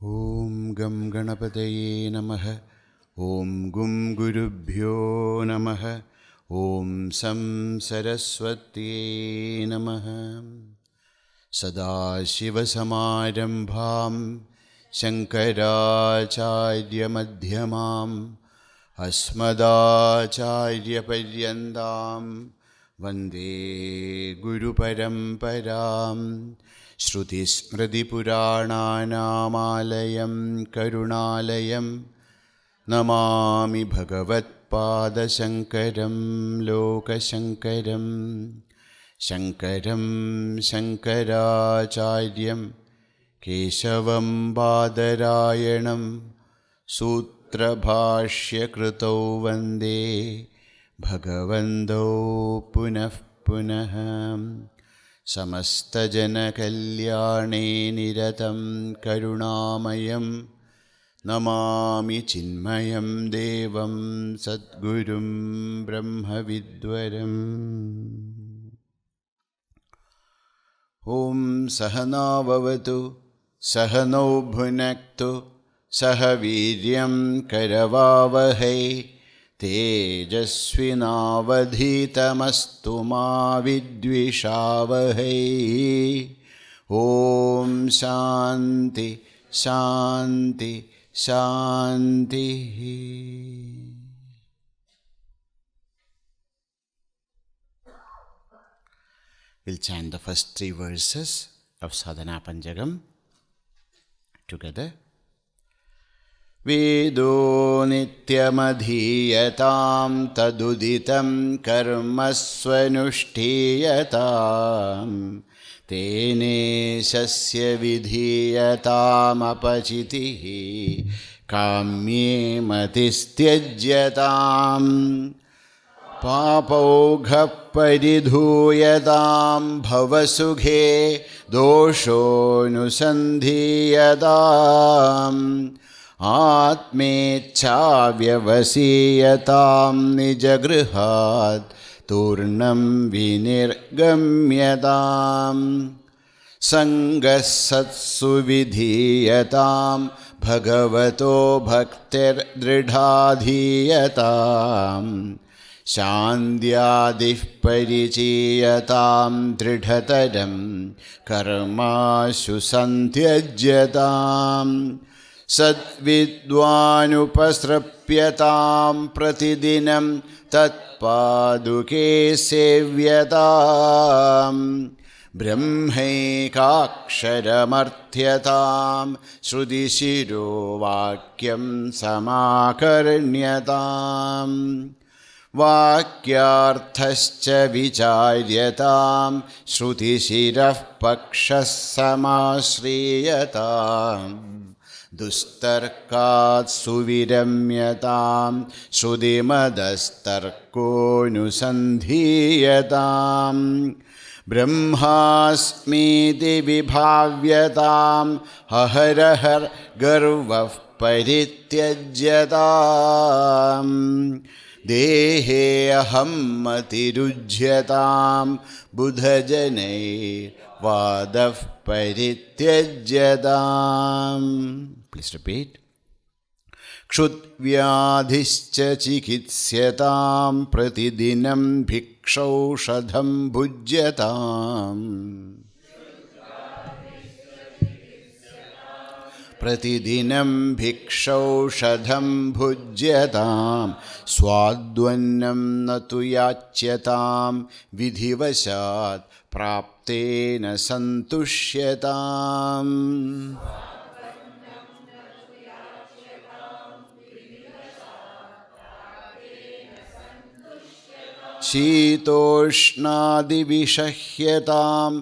Om Gam Ganapataye Namaha. Om Gum Gurubhyo Namaha. Om Sam Sarasvati Namaha. Sadashivasamarambham Shankaracharya Madhyamam Asmadacharya Paryandam Vande Guru Paramparam. Shruti Smriti Purananamayam Karunalayam Namami Bhagavat Pada Shankaram Loka Shankaram Shankaram Shankaracharyam Keshavam Badarayanam Sutra Bhashya Krutau Vande Bhagavando Punah Punaham. Samasta Jana Kalyane Niratam Karunamayam Namami Chinmayam Devam Sadgurum Brahma Vidwaram. Om Sahana Vavatu Sahano Bhunaktu Sahaviryam Karavavahai Tejasvinavadhitamastu ma vidvishavahai. Om Shanti Shanti Shanti. We'll chant the first 3 verses of Sadhana Panchakam together. Vedo nityamadhiyatam taduditam karmasvanushtiyatam tene sasya vidhiyatam apachitihi kamye matistyajyatam papogha paridhuyatam bhavasughe dosho nusandhiyatam Atmecha vyavasiyatam nijagrihat turnam vinirgamyatam sangasatsu vidhiyatam bhagavato bhaktir dridhadhiyatam shandyadih parichiyatam dridhataram karmashu santyajyatam Sadvidvanupasrapyatam pratidinam tatpaduke sevyatam brahmaikaksharamardhyatam shrudishiro vakyam samakarnyatam vakyarthascha vicharyatam shrutishirah pakshas samasriyatam Dustarkat suviramyatam Shrudimadastarko nusandhiyatam Brahmasmiti vibhavyatam Aharahar garvav parityajyatam Dehe aham matirujyatam Buddhajanai vadav parityajyatam. Please repeat. Kshudvyadhischa chikitsyataam pratidinam bhikshaushadham bhujyatam. Pratidinam bhikshaushadham bhujyatam swadvannam natu yachyatam vidhivasat praptena santushyatam. Shitoshnadivishahyatam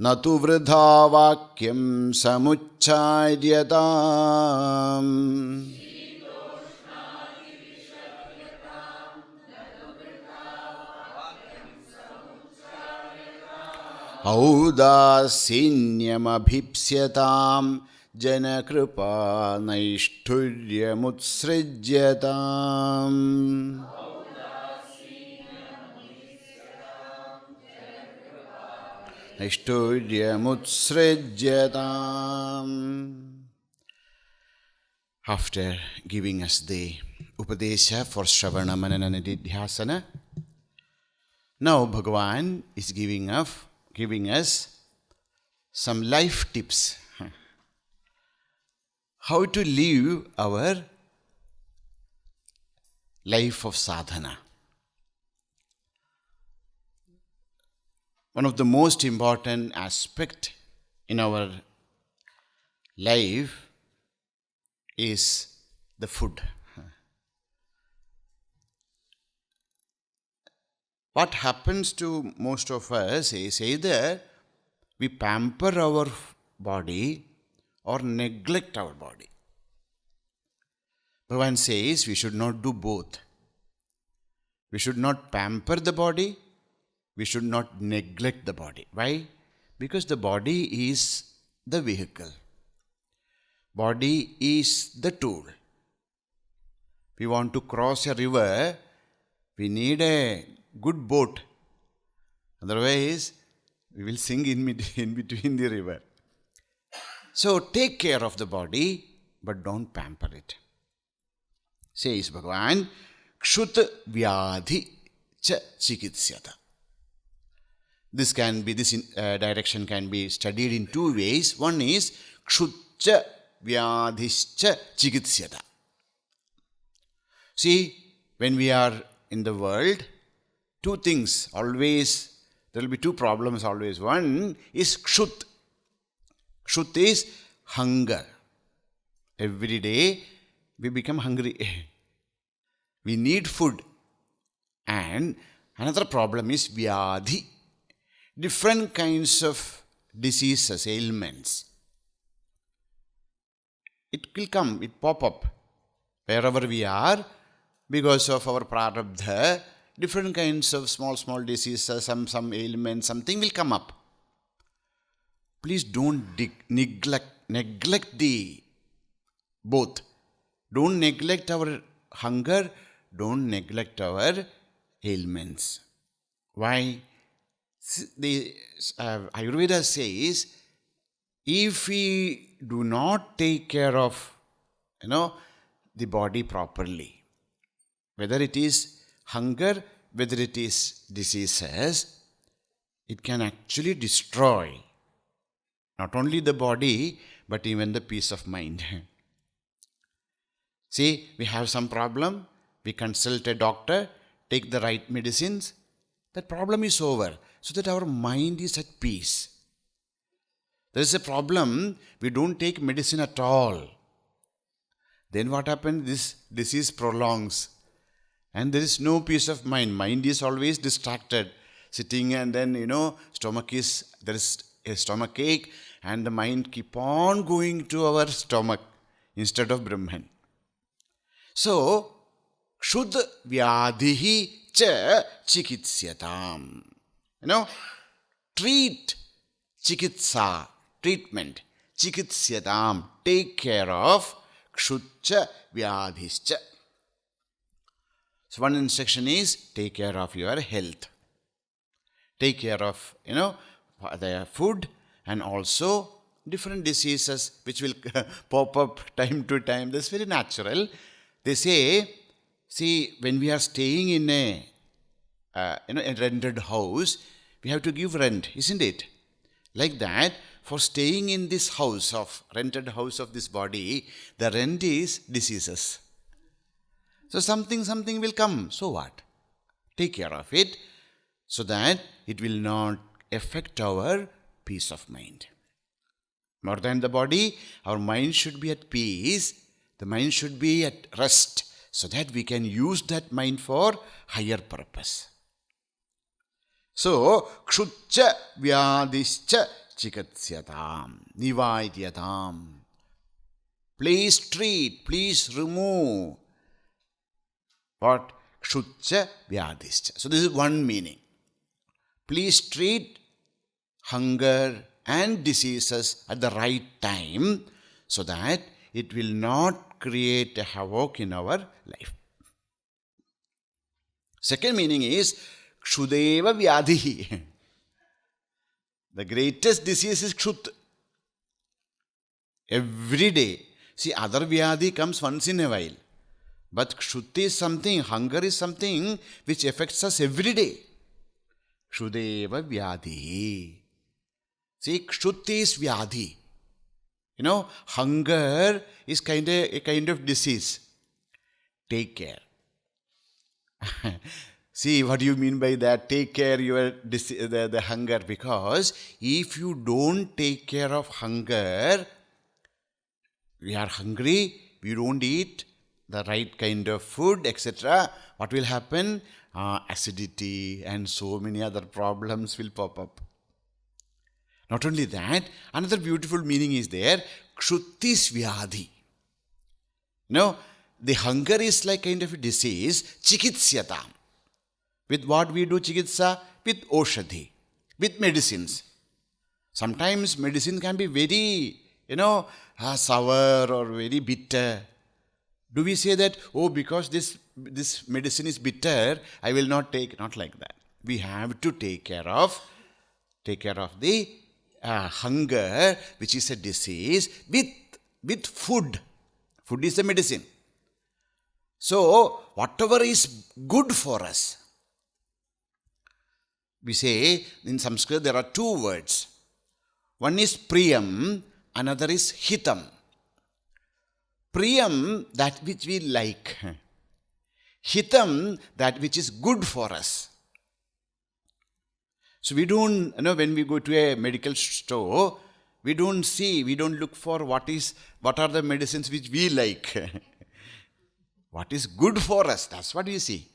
natu vridha vakyam samucharyatam. Audasinyamabhipsyatam janakripa naishthuryamutsrijyatam. Naishthuryamutsrijyatam. After giving us the Upadesha for Shravana Manana Nididhyasana, now Bhagavan is giving us some life tips. How to live our life of sadhana. One of the most important aspects in our life is the food. What happens to most of us is either we pamper our body or neglect our body. Bhagavan says we should not do both. We should not pamper the body, we should not neglect the body. Why? Because the body is the vehicle. Body is the tool. We want to cross a river, we need a good boat. Otherwise, we will sink in between the river. So take care of the body, but don't pamper it. Says Bhagavan, Kshut Vyadhi Cha Chikitsyata. This direction can be studied in two ways. One is Kshut Cha Vyadhischa Chikitsyata. See, when we are in the world, two things always, there will be two problems always. One is Kshut. Kshut is hunger. Every day we become hungry. We need food. And another problem is Vyadhi. Different kinds of diseases, ailments. It will come, it pop up. Wherever we are, because of our prarabdha, different kinds of small diseases, some ailments, something will come up. Please don't neglect the both. Don't neglect our hunger, don't neglect our ailments. Why? The Ayurveda says, if we do not take care of, the body properly, whether it is hunger, whether it is diseases, it can actually destroy not only the body, but even the peace of mind. See, we have some problem, we consult a doctor, take the right medicines, that problem is over, so that our mind is at peace. There is a problem, we don't take medicine at all. Then what happens? This disease prolongs. And there is no peace of mind. Mind is always distracted. Sitting and then, there is a stomach ache and the mind keep on going to our stomach instead of Brahman. So, Kshud Vyadhihi Cha Chikitsayatam. Treat chikitsa, treatment. Chikitsayatam, take care of Kshutcha Vyadhischa. So one instruction is take care of your health. Take care of, the food and also different diseases which will pop up time to time. That's very natural. They say, see, when we are staying in a rented house, we have to give rent, isn't it? Like that, for staying in this rented house of this body, the rent is diseases. So something will come. So what? Take care of it so that it will not affect our peace of mind. More than the body, our mind should be at peace. The mind should be at rest so that we can use that mind for higher purpose. So, Kshutcha Vyadhischa Chikatsayatam Nivaidyatam. Please treat, please remove. What? Kshutcha Vyadhischa. So this is one meaning. Please treat hunger and diseases at the right time so that it will not create a havoc in our life. Second meaning is Kshudeva Vyadhihi. The greatest disease is Kshut. Every day See, other vyadhi comes once in a while. But kshuti is something, hunger is something which affects us every day. Kshudeva vyadhi. See, kshuti is vyadhi. Hunger is a kind of disease. Take care. See, what do you mean by that? Take care the hunger. Because if you don't take care of hunger, we are hungry, we don't eat the right kind of food, etc. What will happen? Acidity and so many other problems will pop up. Not only that, another beautiful meaning is there. Kshutis vyadhi. The hunger is like kind of a disease. Chikitsyata. With what we do chikitsa? With oshadhi. With medicines. Sometimes medicine can be very, sour or very bitter. Do we say that, because this medicine is bitter, I will not take? Not like that. We have to take care of the hunger, which is a disease, with food. Food is the medicine. So, whatever is good for us. We say, in Sanskrit there are two words. One is priyam, another is hitam. Priyam, that which we like. Hitam, that which is good for us. So we don't, when we go to a medical store, we don't look for what are the medicines which we like. What is good for us, that's what we see.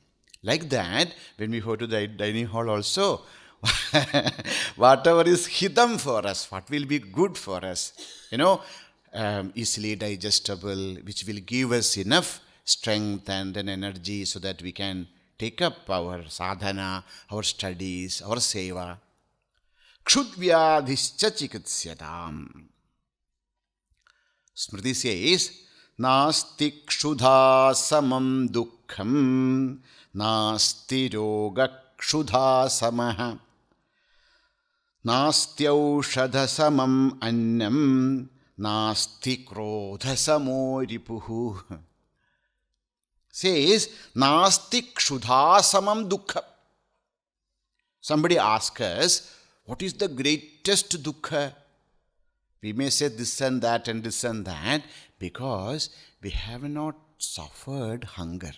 Like that, when we go to the dining hall also, whatever is hitam for us, what will be good for us, easily digestible, which will give us enough strength and an energy so that we can take up our sadhana, our studies, our seva. Kshudvyadhischa chikitsyataam. Smriti says, Nasti kshudha samam dukkham, nasti roga kshudha samaha, nasti aushadha samam annam, nasti krodha samo ripuhu. Says, Nasti kshudha samam dukkha. Somebody asks us, what is the greatest dukkha? We may say this and that and this and that because we have not suffered hunger.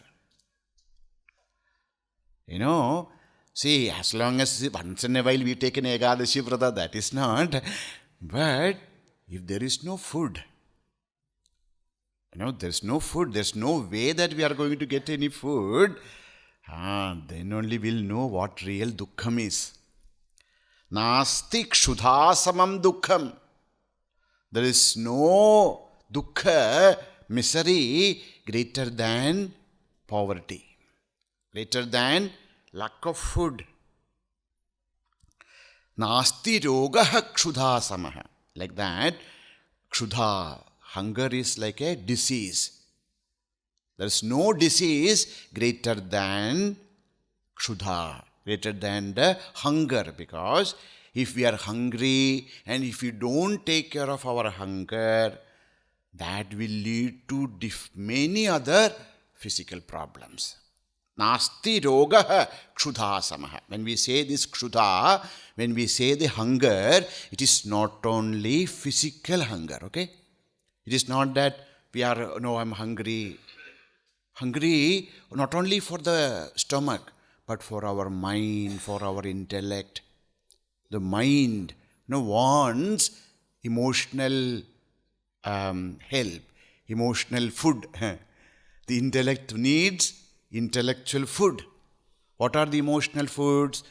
See, as long as once in a while we take an Ekadashi Vrata, that is not. But if there is no food, there's no food, there's no way that we are going to get any food, then only we'll know what real dukkham is. Nasti kshudha samam dukkham. There is no dukkha, misery, greater than poverty, greater than lack of food. Nasti rogaha kshudha samaha. Like that, kshudha, hunger is like a disease. There is no disease greater than kshudha, greater than the hunger. Because if we are hungry and if we don't take care of our hunger, that will lead to many other physical problems. Nasti rogaha kshudha samaha. When we say this kshudha, when we say the hunger, it is not only physical hunger, okay? It is not that we are, I'm hungry. Hungry not only for the stomach, but for our mind, for our intellect. The mind wants emotional help, emotional food. The intellect needs intellectual food. What are the emotional foods?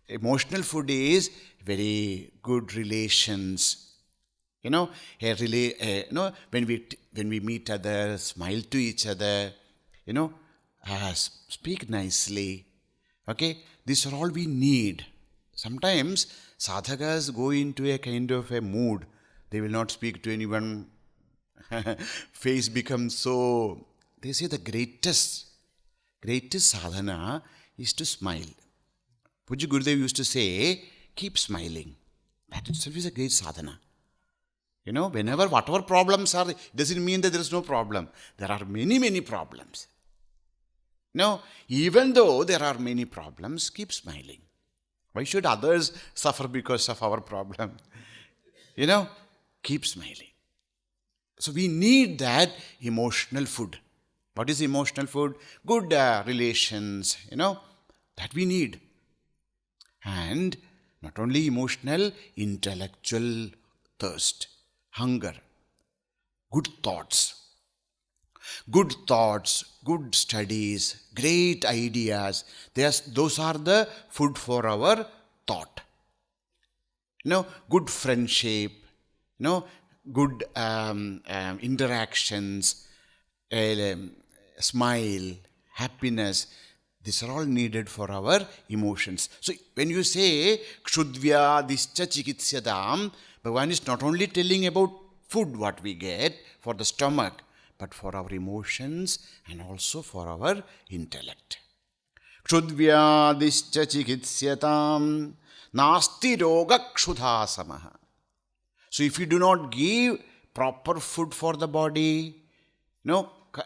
Emotional food is very good relations. When we meet others, smile to each other, speak nicely. Okay, these are all we need. Sometimes sadhakas go into a kind of a mood. They will not speak to anyone. Face becomes so. They say the greatest sadhana is to smile. Pujya Gurudev used to say, keep smiling. That itself is a great sadhana. Whenever whatever problems are, it doesn't mean that there is no problem. There are many, many problems. Even though there are many problems, keep smiling. Why should others suffer because of our problem? Keep smiling. So we need that emotional food. What is emotional food? Good relations, that we need. And not only emotional, intellectual thirst, hunger, good thoughts, good studies, great ideas. Those are the food for our thought. Good friendship, good interactions, smile, happiness. These are all needed for our emotions. So when you say Kshudvya Discha Chikitsyadam, Bhagavan is not only telling about food, what we get for the stomach, but for our emotions and also for our intellect. Kshudvya Discha Chikitsyadam Nasti Roga Kshudha Samaha. So if you do not give proper food for the body,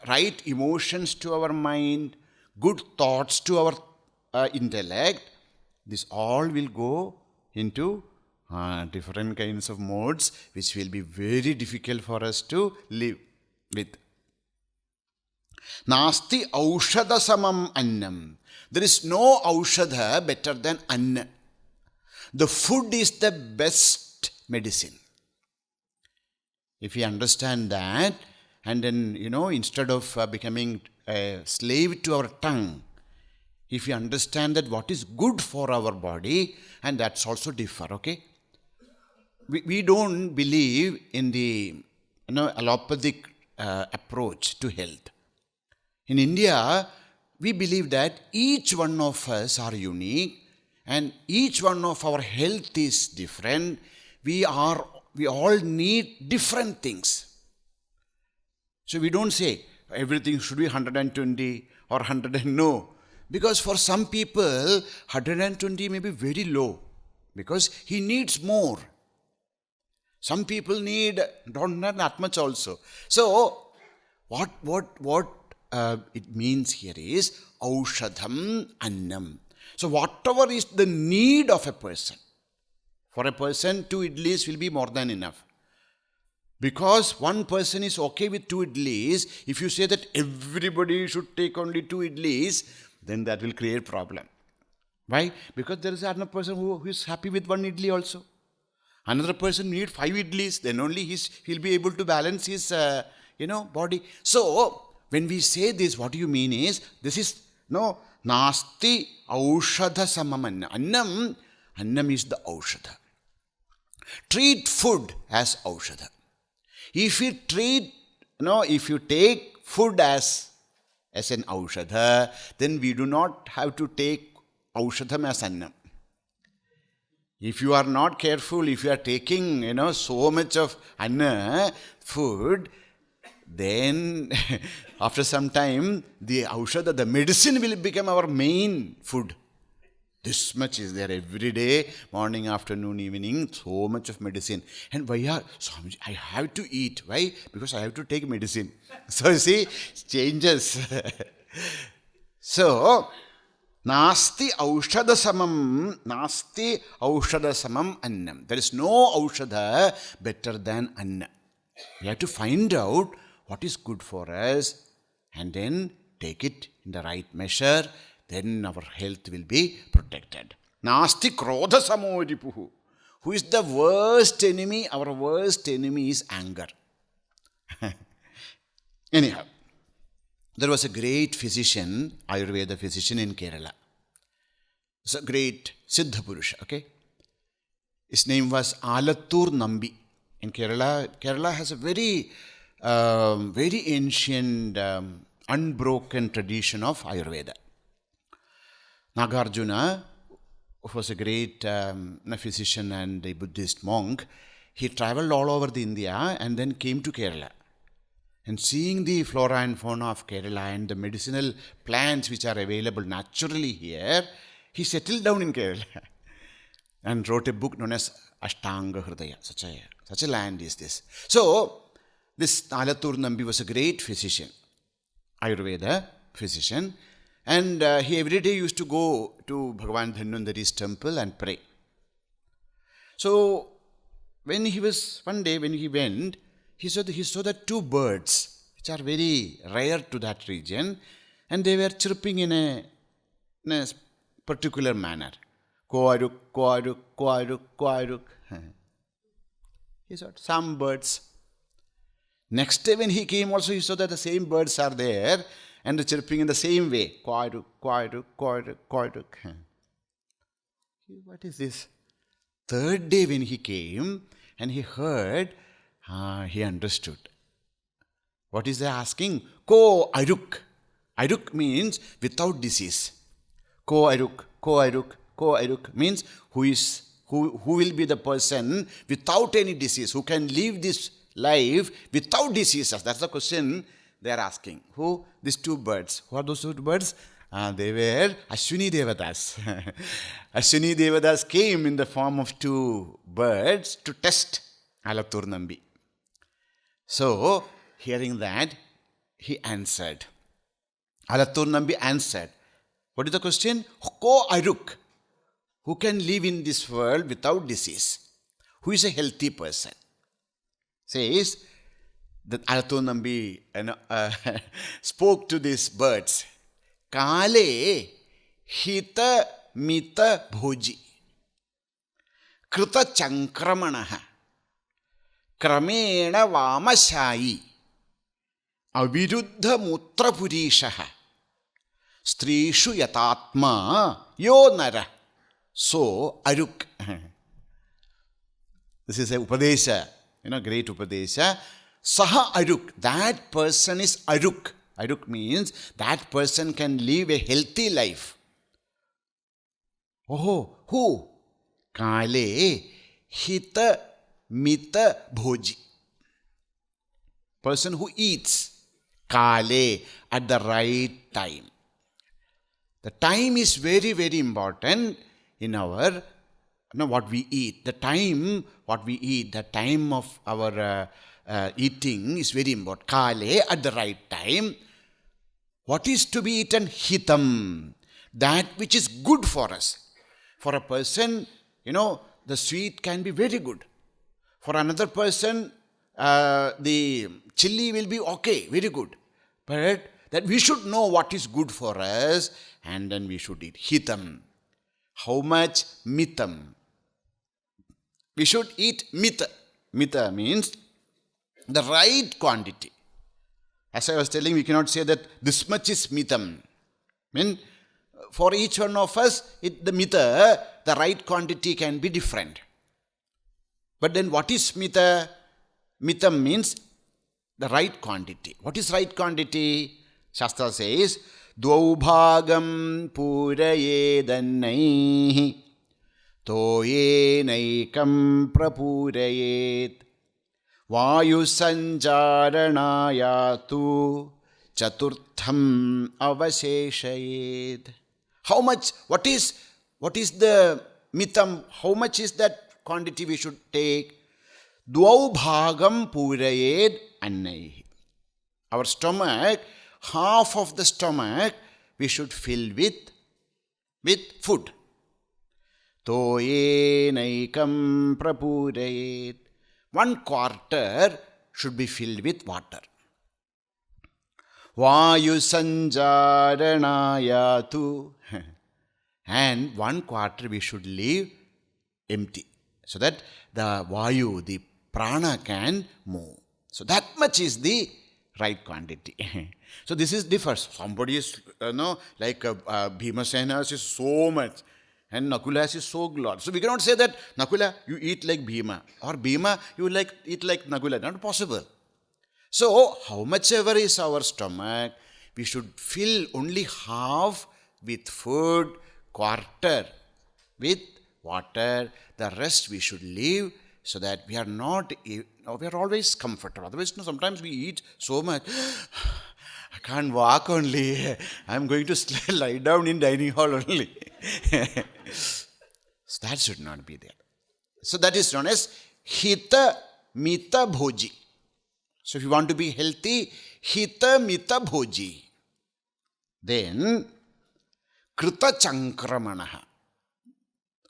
right emotions to our mind, good thoughts to our intellect, this all will go into different kinds of modes which will be very difficult for us to live with. Nasti aushadha samam annam. There is no aushadha better than anna. The food is the best medicine. If we understand that, and then, instead of becoming a slave to our tongue, if we understand that what is good for our body, and that's also differ, okay? We don't believe in the, allopathic approach to health. In India, we believe that each one of us are unique, and each one of our health is different. We all need different things. So we don't say everything should be 120 or 100 no. Because for some people, 120 may be very low because he needs more. Some people don't need that much also. So what it means here is aushadham annam. So whatever is the need of a person, for a person 2 idlis will be more than enough. Because one person is okay with 2 idlis, if you say that everybody should take only 2 idlis, then that will create problem. Why? Because there is another person who is happy with 1 idli also. Another person needs 5 idlis, then only he'll be able to balance his body. So when we say this, what do you mean is, this is nasti aushadha samam annam. Annam is the aushadha. Treat food as aushadha. If you take food as an aushadha, then we do not have to take aushadham as annam. If you are not careful, if you are taking, so much of anna, food, then after some time, the aushadha, the medicine will become our main food. This much is there every day, morning, afternoon, evening, so much of medicine. And why Swamiji, I have to eat. Why? Because I have to take medicine. So you see, changes. So, nasti aushadha samam annam. There is no aushadha better than anna. We have to find out what is good for us and then take it in the right measure. Then our health will be protected. Nasti krodha samodipuhu. Who is the worst enemy? Our worst enemy is anger. Anyhow, there was a great physician, Ayurveda physician in Kerala. It's a great Siddha Purusha, okay? His name was Alattur Nambi. In Kerala has a very ancient, unbroken tradition of Ayurveda. Nagarjuna, who was a great physician and a Buddhist monk, he traveled all over the India and then came to Kerala. And seeing the flora and fauna of Kerala and the medicinal plants which are available naturally here, he settled down in Kerala and wrote a book known as Ashtanga Hridaya. Such a land is this. So, this Alatur Nambi was a great physician, Ayurveda physician, and he every day used to go to Bhagavan Dhanvantari's temple and pray. So, when he went, he saw that two birds, which are very rare to that region, and they were chirping in a particular manner. Koaruk, koaruk, koaruk, koaruk. He saw some birds. Next day when he came also, he saw that the same birds are there and they're chirping in the same way. Koaruk, koaruk, koaruk, koaruk. What is this? Third day when he came and he heard, he understood. What is they asking? Ko aruk. Aruk means without disease. Ko aruk, ko aruk, ko aruk means who will be the person without any disease, who can live this life without diseases. That's the question they are asking. Who? These two birds. Who are those two birds? They were Ashwini Devatas. Ashwini Devatas came in the form of two birds to test Alatur Nambi. So, hearing that, he answered. Alatur Nambi answered. What is the question? Ko aruk. Who can live in this world without disease? Who is a healthy person? Says that Alatur Nambi spoke to these birds. Kale hita mita bhoji krita chankramanaha kramena vamashayi aviruddha mutrapurishaha strishu yatatma yo nara so aruk. This is a upadesha, great upadesha. Saha aruk, that person is aruk. Aruk means that person can live a healthy life. Oh, who? Kale hita mita bhoji. Person who eats. Kale, at the right time. The time is very, very important in our, what we eat. The time, what we eat, the time of our eating is very important. Kale, at the right time. What is to be eaten? Hitam. That which is good for us. For a person, the sweet can be very good. For another person, the chili will be okay, very good. But that we should know what is good for us and then we should eat. Hitam. How much? Mitam. We should eat mita. Mita means the right quantity. As I was telling, we cannot say that this much is mitam. For each one of us, the mita, the right quantity can be different. But then what is mita? Mitam means the right quantity. What is right quantity? Shastra says, Dvau bhagam purayedannaihi toyenaikam prapurayet Vayu sanjaranayatu chaturtham avasheshayed. How much? What is the mitam? How much is that quantity we should take? Dvau bhagam purayed annaihi. Our stomach, half of the stomach we should fill with food. Toyenaikam prapurayed. 1/4 should be filled with water. Vayu sanjaranayatu. And 1/4 we should leave empty. So that the vayu, the prana can move. So that much is the right quantity. So this differs. Somebody is, like Bhimasena is so much. And Nakula is so glad. So we cannot say that, Nakula, you eat like Bhima. Or Bhima, you eat like Nakula. Not possible. So, how much ever is our stomach, we should fill only half with food, 1/4 with water. The rest we should leave so that we are always comfortable. Otherwise, sometimes we eat so much. I can't walk only. I'm going to lie down in dining hall only. So that should not be there. So that is known as Hita Mita Bhoji. So if you want to be healthy, Hita Mita Bhoji. Then Krita Chankramanaha.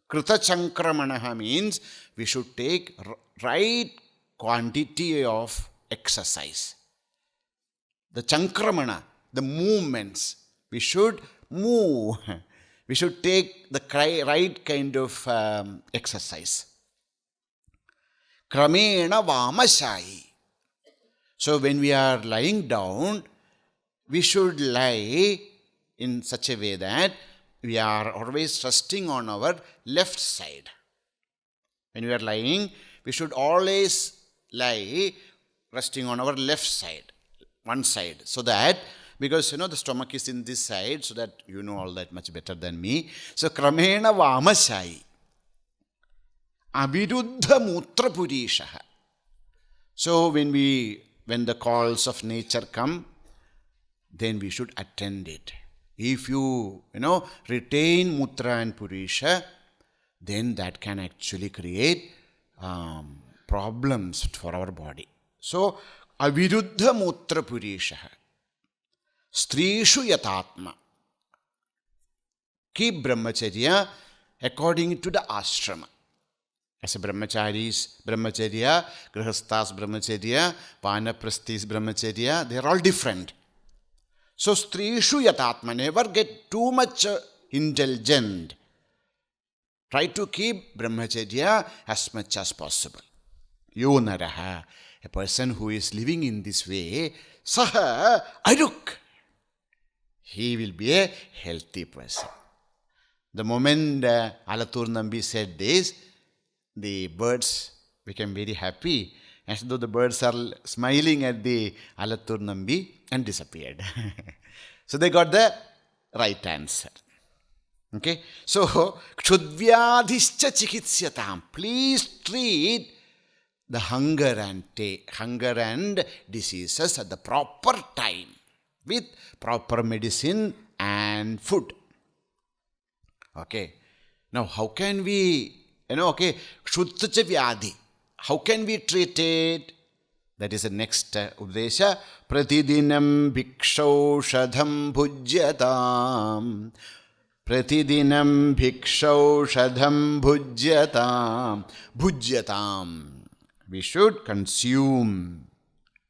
Krita Chankramanaha means we should take right quantity of exercise. The Chankramana, the movements, we should move. We should take the right kind of exercise. Kramena Vamashayi. So when we are lying down, we should lie in such a way that we are always resting on our left side. When we are lying, we should always lie resting on our left side, one side, so that, because the stomach is in this side, so that you know all that much better than me. So Kramena Vamashayi. Aviruddha Mutra Purishaha. So when the calls of nature come, then we should attend it. If you retain Mutra and Purisha, then that can actually create problems for our body. So, Aviruddha Mutra Purishaha. Strishu Yatatma. Keep Brahmacharya according to the ashrama. As a Brahmacharis Brahmacharya, Grihasthas Brahmacharya, Vanaprasthis Brahmacharya, they are all different. So, Strishu Yatatma, never get too much indulgent. Try to keep Brahmacharya as much as possible. Yonaraha, a person who is living in this way, Saha Aruk, he will be a healthy person. The moment Alathur Nambi said this, the birds became very happy, as though the birds are smiling at the Alathur Nambi, and disappeared. So they got the right answer. Okay, so Kshudvyadhischa Chikitsatam. Please treat the hunger and diseases at the proper time with proper medicine and food. Okay, now how can we, Kshudcha Vyadhi, how can we treat it? That is the next Updesha. Pratidinam bhikshaushadham bhujyatam. Pratidinam bhikshaushadham bhujyatam. Bhujyatam. We should consume.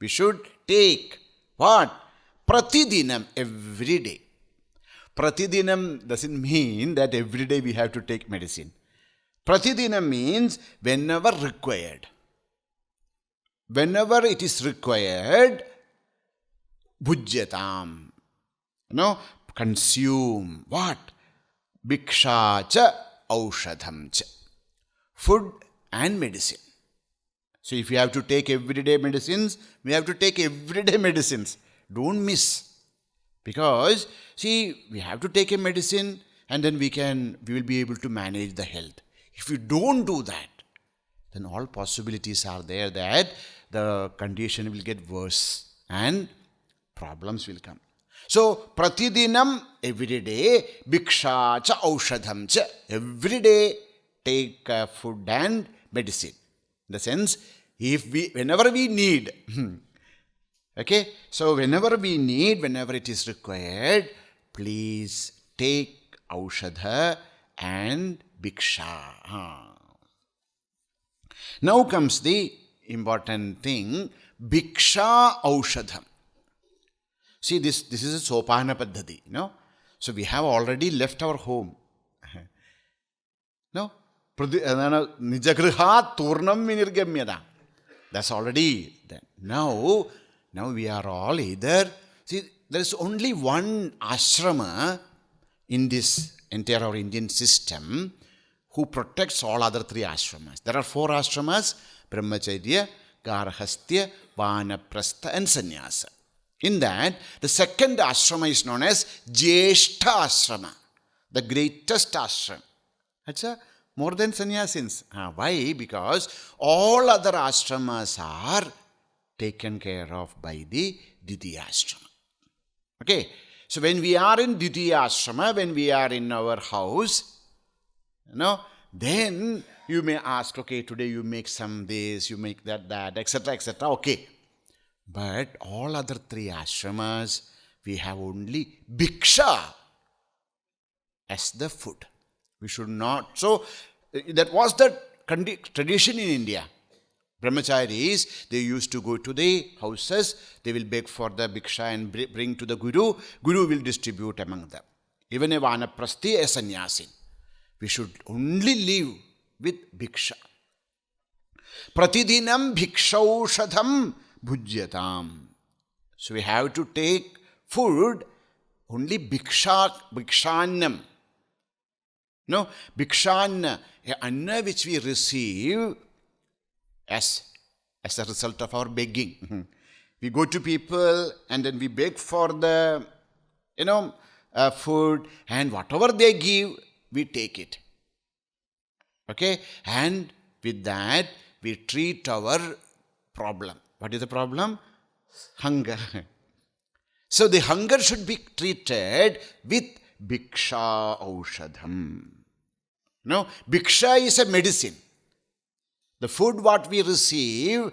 We should take. What? Pratidinam, every day. Pratidinam doesn't mean that every day we have to take medicine. Pratidinam means whenever required. Whenever it is required, bhujyatam. Consume. What? Bhiksha cha aushadham cha. Food and medicine. So if you have to take everyday medicines, we have to take everyday medicines. Don't miss. Because, we have to take a medicine and then we will be able to manage the health. If you don't do that, then all possibilities are there that the condition will get worse and problems will come. So, pratidinam, every day, bhiksha cha aushadham cha, every day take food and medicine. In the sense, whenever we need, okay, so whenever we need, whenever it is required, please take aushadha and bhiksha. Now comes the important thing, bhiksha aushadham. See, this is a sopana paddhati, So we have already left our home. No? Nijagrihat turnam vinirgamyada. That's already there. Now we are all either, there is only one ashrama in this entire our Indian system who protects all other three ashramas. There are 4 ashramas, Brahmacharya, Garhastya, Vanaprastha and Sannyasa. In that, the second ashrama is known as Jeshta ashrama, the greatest ashram. Achha, more than sannyasins. Why? Because all other ashramas are taken care of by the Ditiya ashrama. Okay, so when we are in Ditiya ashrama, when we are in our house, then you may ask, okay, today you make some this, you make that, etc., etc. Okay. But all other three ashramas, we have only bhiksha as the food. We should not. So, that was the tradition in India. Brahmacharis, they used to go to the houses, they will beg for the bhiksha and bring to the Guru. Guru will distribute among them. Even a vanaprasthi, a sannyasin. We should only live with bhiksha. Pratidinam bhikshaushadham bhujyatam. So we have to take food, only bhikshannam. No, bhikshanna, a anna which we receive as a result of our begging. We go to people and then we beg for the, food, and whatever they give, we take it. Okay? And with that, we treat our problem. What is the problem? Hunger. So the hunger should be treated with bhiksha aushadham. No, bhiksha is a medicine. The food what we receive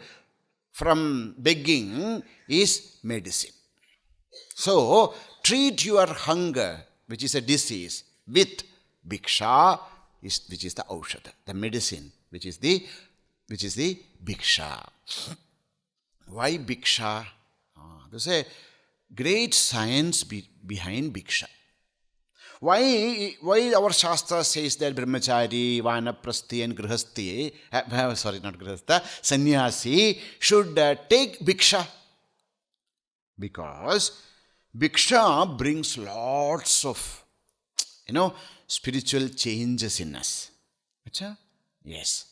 from begging is medicine. So, treat your hunger, which is a disease, with bhiksha, which is the aushadha, the medicine, which is the bhiksha. Why bhiksha? There's a great science behind bhiksha. Why our Shastra says that brahmachari, vanaprasthi and grihasthi, sannyasi should take bhiksha? Because bhiksha brings lots of, spiritual changes in us. Achha? Yes.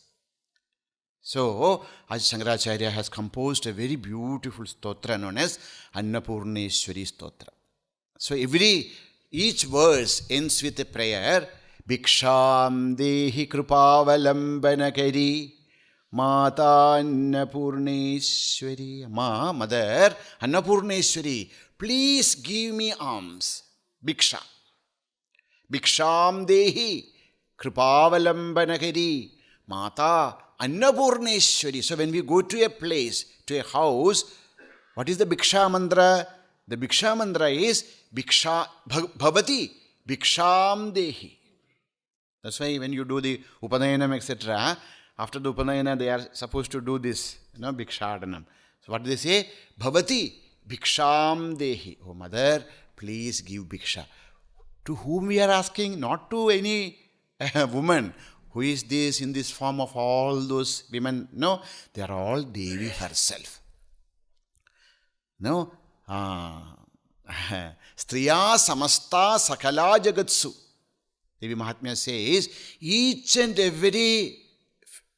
So, Adi Shankaracharya has composed a very beautiful stotra known as Annapurneshwari stotra. So, each verse ends with a prayer. Bhiksham dehi krupavalambanakari Mata Annapurneshwari. Mother Annapurneshwari, please give me alms. Bhiksha. Bhiksham dehi krupavalambanakari Mata Annapurneshwari. So when we go to a place, to a house, what is the bhiksha mantra? The bhiksha mantra is bhiksha bhavati bhiksham dehi. That's why when you do the upanayanam, etc., after the upanayana they are supposed to do this, bhikshadanam. So what do they say? Bhavati bhiksham dehi. Oh mother, please give bhiksha. To whom we are asking? Not to any woman. Who is this in this form of all those women? No, they are all Devi herself. No? Striya samasta sakala jagatsu. Devi Mahatmya says, each and every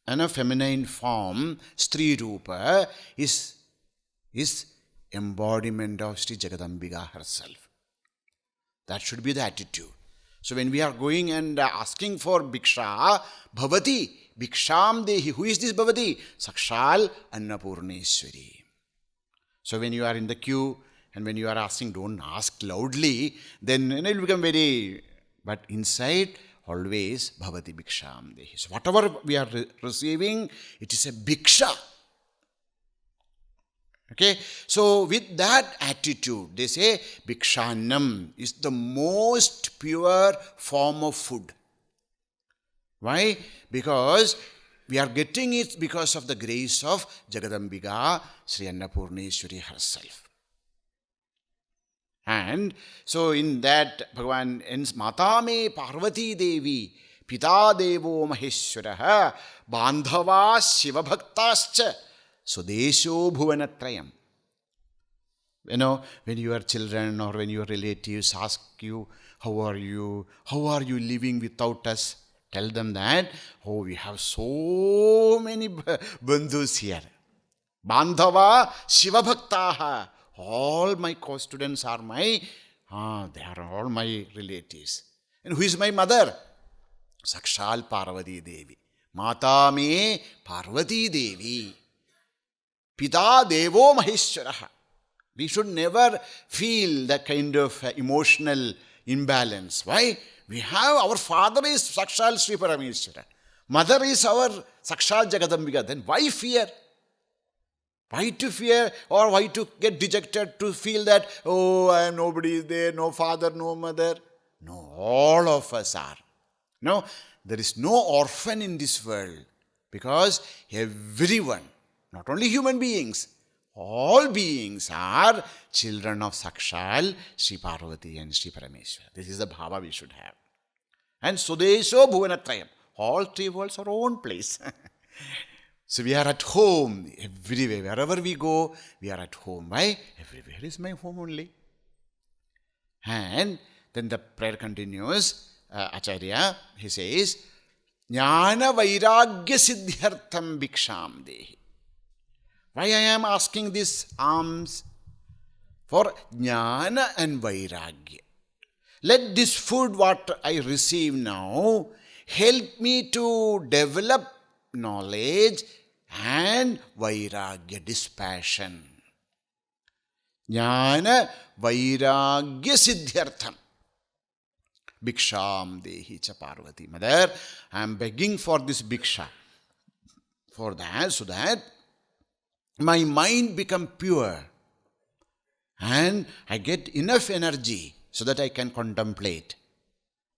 feminine form, Stri Rupa, is embodiment of Sri Jagadambika herself. That should be the attitude. So when we are going and asking for bhiksha, bhavati, bhiksham dehi. Who is this bhavati? Sakshal Annapurneshwari. So when you are in the queue and when you are asking, don't ask loudly, then it will become very... But inside, always bhavati bhiksham dehi. So whatever we are receiving, it is a bhiksha. Okay, so with that attitude, they say bhikshannam is the most pure form of food. Why? Because we are getting it because of the grace of Jagadambika, Sri Annapurneshwari herself. And so in that, Bhagavan ends, Mata me Parvati Devi, Pita Devo Maheshwaraha, Bandhava Shiva Bhaktascha, Sudesho Bhuvanatrayam. When your children or when your relatives ask you, how are you living without us? Tell them that, we have so many bandhus here. Bandhava Shiva Bhaktaha. All my co-students are they are all my relatives. And who is my mother? Sakshal Parvati Devi. Mata me Parvati Devi. Pita Devo Maheshwaraha. We should never feel that kind of emotional imbalance. Why? We have, our father is Sakshal Sri Parameshwara. Mother is our Sakshat Jagadambika. Then why fear? Why to fear or why to get dejected, to feel that, oh, I am nobody is there, no father, no mother? No, all of us are. No, there is no orphan in this world because everyone, not only human beings, all beings are children of Sakshal, Sri Parvati and Sri Parameshwara. This is the bhava we should have. And Sudesho Bhuvanatrayam. All three worlds are our own place. So we are at home everywhere. Wherever we go, we are at home. Why? Everywhere is my home only. And then the prayer continues. Acharya, he says, Jnana Vairagya Siddhyartham Bhiksham Dehi. Why I am asking these alms? For Jnana and Vairagya. Let this food what I receive now help me to develop knowledge and Vairagya, dispassion. Jnana Vairagya Siddhyartham Bhiksham Dehi Cha Parvati. Mother, I am begging for this Bhiksha. For that, so that my mind become pure and I get enough energy so that I can contemplate.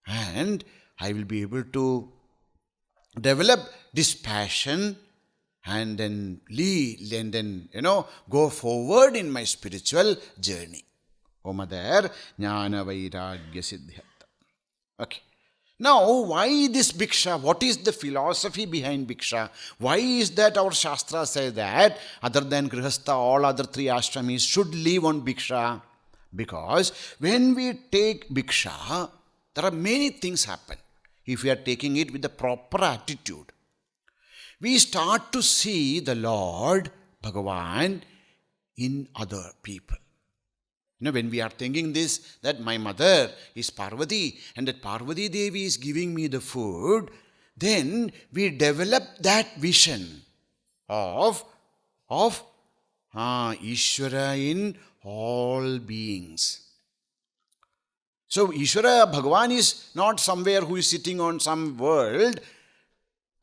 And I will be able to develop dispassion and then lead and then, go forward in my spiritual journey. O Mother, Jnana Vairagya Siddhyartha. Okay. Now, why this Bhiksha? What is the philosophy behind Bhiksha? Why is that our Shastra says that other than Grihastha, all other three ashramis should live on Bhiksha? Because when we take Bhiksha, there are many things happen. If we are taking it with the proper attitude, we start to see the Lord, Bhagavan, in other people. When we are thinking this, that my mother is Parvati and that Parvati Devi is giving me the food, then we develop that vision of Ishvara in all beings. So Ishvara, Bhagavan is not somewhere who is sitting on some world.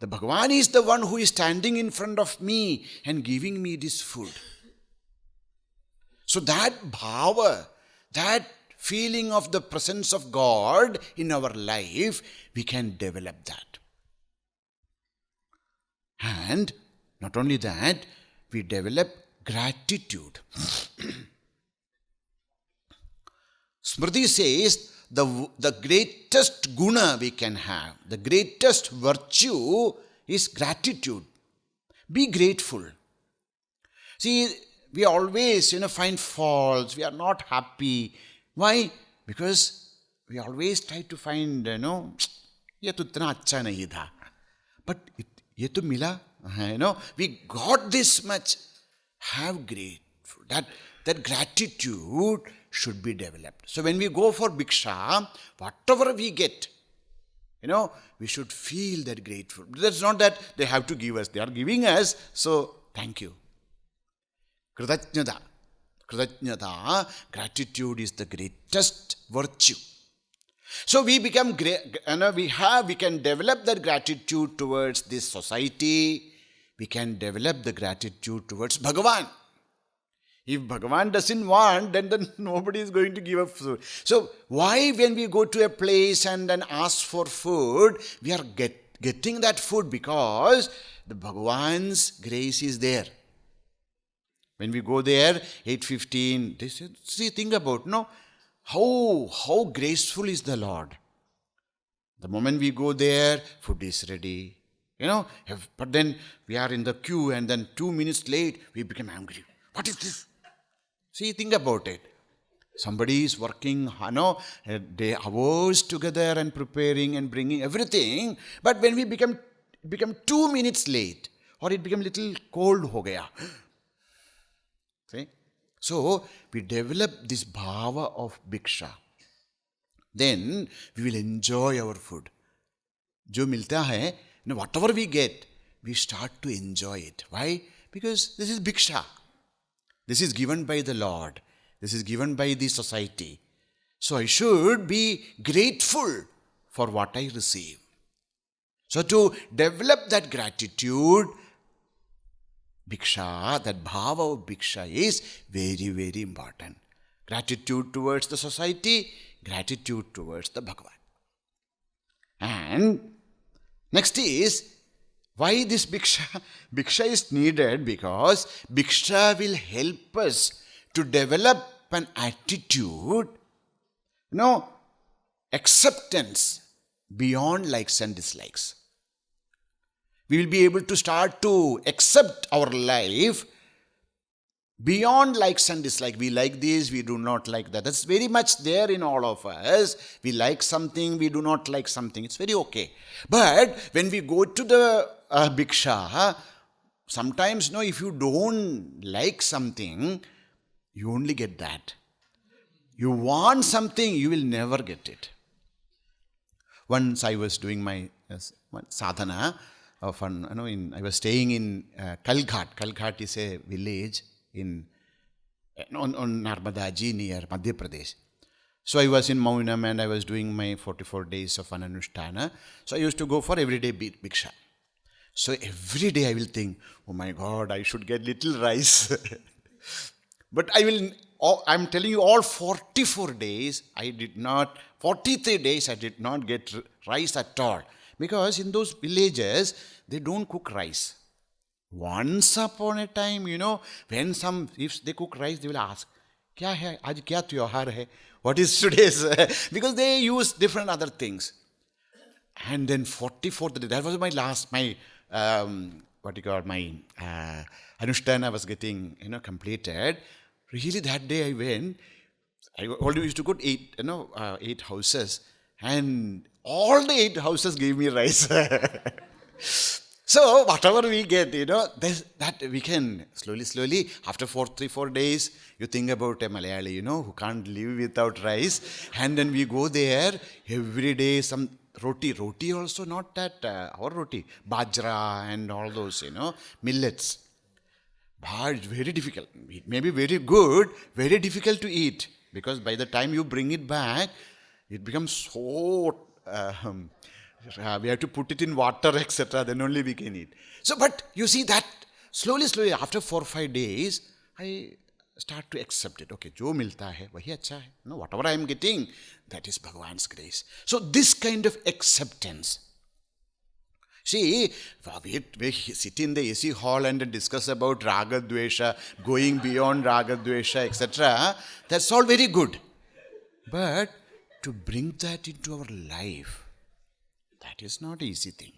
The Bhagavan is the one who is standing in front of me and giving me this food. So that bhava, that feeling of the presence of God in our life, we can develop that. And not only that, we develop gratitude. Smriti says the greatest guna we can have, the greatest virtue is gratitude. Be grateful. See, we always, find faults. We are not happy. Why? Because we always try to find, ye to itna acha nahi tha. But ye to mila. We got this much. Have grateful. That gratitude should be developed. So when we go for Bhiksha, whatever we get, we should feel that grateful. That's not that they have to give us. They are giving us, so thank you. Kritanyata. Gratitude is the greatest virtue. So we become great, we can develop that gratitude towards this society. We can develop the gratitude towards Bhagavan. If Bhagavan doesn't want, then nobody is going to give up food. So why when we go to a place and then ask for food, we are getting that food? Because the Bhagavan's grace is there. When we go there, 8:15, they say, see, think about, how graceful is the Lord. The moment we go there, food is ready. But then we are in the queue and then 2 minutes late, we become angry. What is this? See, think about it. Somebody is working, day hours together and preparing and bringing everything. But when we become 2 minutes late, or it become little cold ho gaya. See? So, we develop this bhava of Bhiksha. Then, we will enjoy our food. Jo milta hai, whatever we get, we start to enjoy it. Why? Because this is Bhiksha. This is given by the Lord. This is given by the society. So, I should be grateful for what I receive. So to develop that gratitude, bhiksha, that bhava of bhiksha is very, very important. Gratitude towards the society, gratitude towards the Bhagavan. And next is, why this bhiksha? Bhiksha is needed because bhiksha will help us to develop an attitude, acceptance beyond likes and dislikes. We will be able to start to accept our life beyond likes and dislikes. We like this, we do not like that. That's very much there in all of us. We like something, we do not like something. It's very okay. But when we go to the bhiksha, sometimes, if you don't like something, you only get that. You want something, you will never get it. Once I was doing my sadhana, I was staying in Kalghat. Kalghat is a village on Narmada Ji near Madhya Pradesh. So I was in Maunam and I was doing my 44 days of Ananushtana. So I used to go for everyday bhiksha. So every day I will think, oh my God, I should get little rice. But I'm telling you, all 44 days, 43 days I did not get rice at all. Because in those villages, they don't cook rice. Once upon a time, if they cook rice, they will ask, kya hai? Aaj kya tyohar hai? What is today's? Because they use different other things. And then 44th day, that was my Anushtana was getting, completed. Really, that day I went, I already used to go to 8 houses. And all the 8 houses gave me rice. So whatever we get, that we can slowly, after 4 days, you think about a Malayali, who can't live without rice. And then we go there, every day some roti also, not that, our roti, bajra and all those, millets. But it's very difficult. It may be very good, very difficult to eat. Because by the time you bring it back, it becomes so, we have to put it in water, etc. Then only we can eat. So, but you see that slowly, after 4 or 5 days, I start to accept it. Okay, jo milta hai, wahi acha hai. No, whatever I am getting, that is Bhagavan's grace. So, this kind of acceptance. See, we sit in the AC hall and discuss about raga dvesha, going beyond raga dvesha, etc. That's all very good. But to bring that into our life, that is not an easy thing.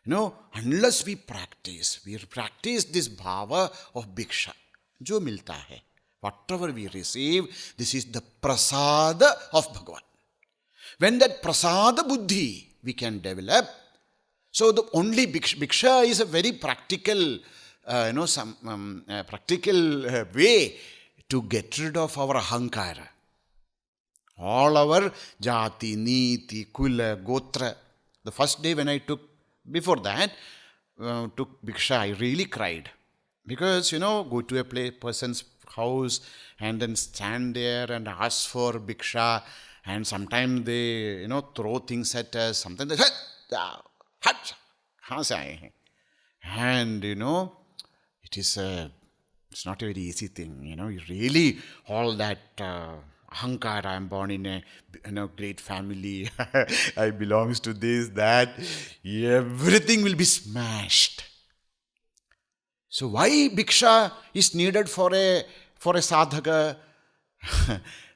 Unless we practice this bhava of bhiksha, jo milta hai, whatever we receive, this is the prasada of Bhagavan. When that prasada buddhi we can develop, so the only bhiksha is a very practical, practical way to get rid of our ahankara. All our jati, niti, kula, gotra. The first day when I took bhiksha, I really cried. Because, go to a person's house and then stand there and ask for bhiksha. And sometimes they, throw things at us. Sometimes they say, and, it's not a very easy thing. You really, all that ahankara, I am born in a great family, I belongs to this, that, everything will be smashed. So why bhiksha is needed for a sadhaka?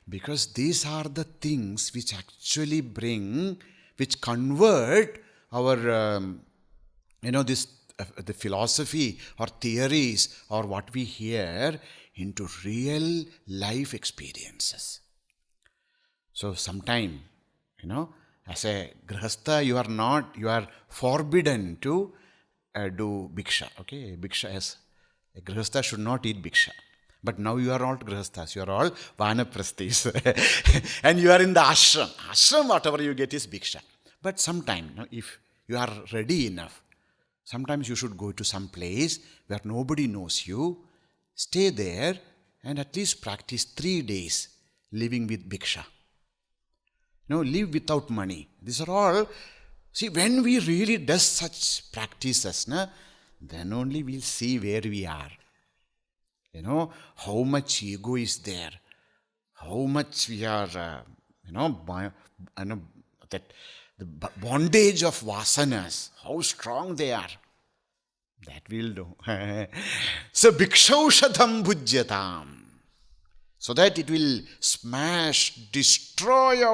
Because these are the things which actually which convert our, the philosophy or theories or what we hear into real life experiences. So sometime, as a grihastha, you are forbidden to do bhiksha. Okay, bhiksha is, a grihastha should not eat bhiksha. But now you are all grihasthas, you are all vanaprasthis. And you are in the ashram. Ashram, whatever you get is bhiksha. But sometime, if you are ready enough, sometimes you should go to some place where nobody knows you, stay there and at least practice 3 days living with bhiksha. Live without money. These are all See, when we really does such practices, then only we'll see where we are. How much ego is there, how much we are, that the bondage of vasanas, how strong they are. That we'll do. So, bhikshaushadham bhujyatam. So that it will smash, destroy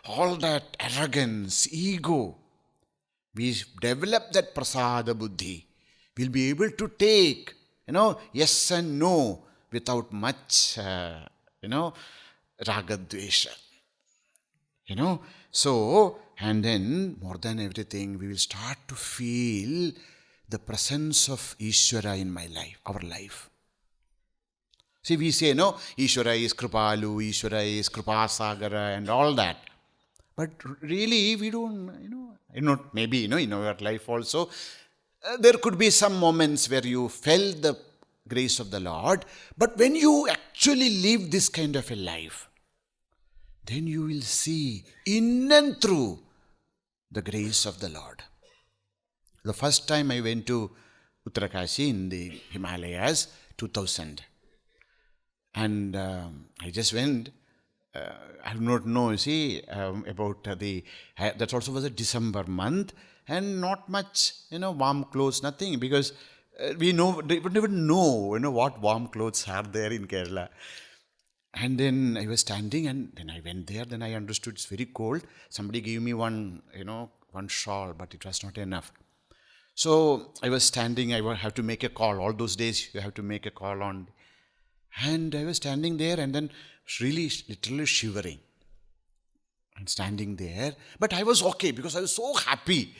all that arrogance, ego. We develop that prasada buddhi. We'll be able to take, yes and no without much, ragadvesha. So, and then more than everything, we will start to feel the presence of Ishvara in our life. See, we say, Ishvara is Kripalu, Ishvara is Kripasagara and all that. But really, we don't, maybe, in our life also, there could be some moments where you felt the grace of the Lord. But when you actually live this kind of a life, then you will see in and through the grace of the Lord. The first time I went to Uttarakashi in the Himalayas, 2000. And I just went, I do not know, about that also was a December month, and not much, warm clothes, nothing, because we would never know, what warm clothes are there in Kerala. And then I was standing, and then I went there, then I understood it's very cold. Somebody gave me one shawl, but it was not enough. So I was standing, I have to make a call. All those days you have to make a call on. And I was standing there and then really literally shivering. And standing there. But I was okay because I was so happy